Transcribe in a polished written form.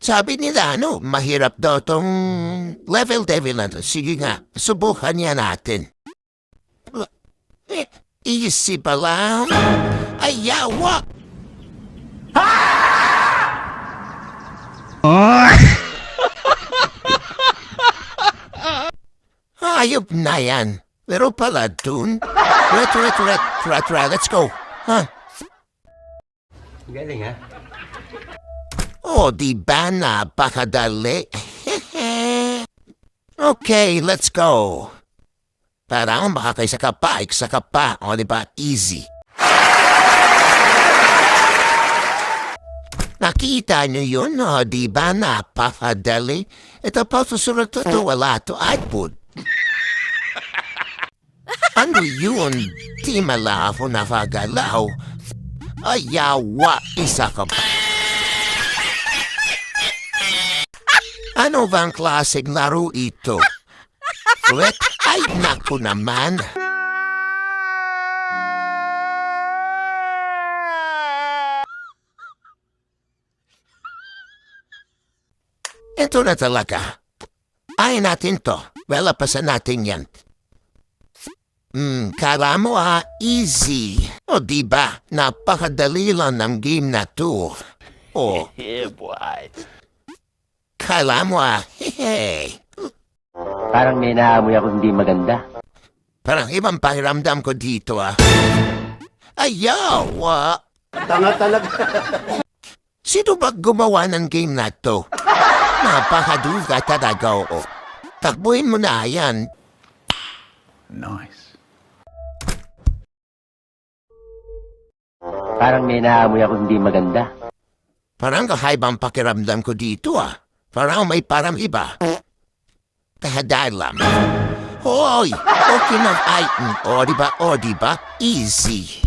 Sabi nila, mahirap daw tong level devil na to. Sige nga, subukan niya natin. Easy pa lang. Ay, yawa! Ayop na yan. Pero pala dun. Let's go. Huh? Galing, ha? Oh, di ba napakadali? Okay, let's go. Parang makakaisa ka pa, O, di ba? Easy. Nakita niyo yun, o, di ba? Napakadali. Ito pa susunod to, wala to, iPod. Ano yun? Di mala ako nakagalaw. Ayawa, isa ka pa. Ano bang klaseng laro ito? Wait, ay naku naman. Ito na talaga. Ay natin to. Walapasan natin yan. Kala mo easy. O diba, napakadali lang ng game na to. O. Yeah, boy. Kala mo hehe. Parang may naamoy ako hindi maganda. Parang ibang pakiramdam ko dito Ayaw! Tanga talaga. Sino ba gumawa ng game na to? Napakaduga talaga Takbuhin mo na yan. Nice. Parang may naamoy ako hindi maganda. Parang kakaibang pakiramdam ko dito Parang may parang iba. Kahadalam. Hoy! Okay ng item. O diba? Easy.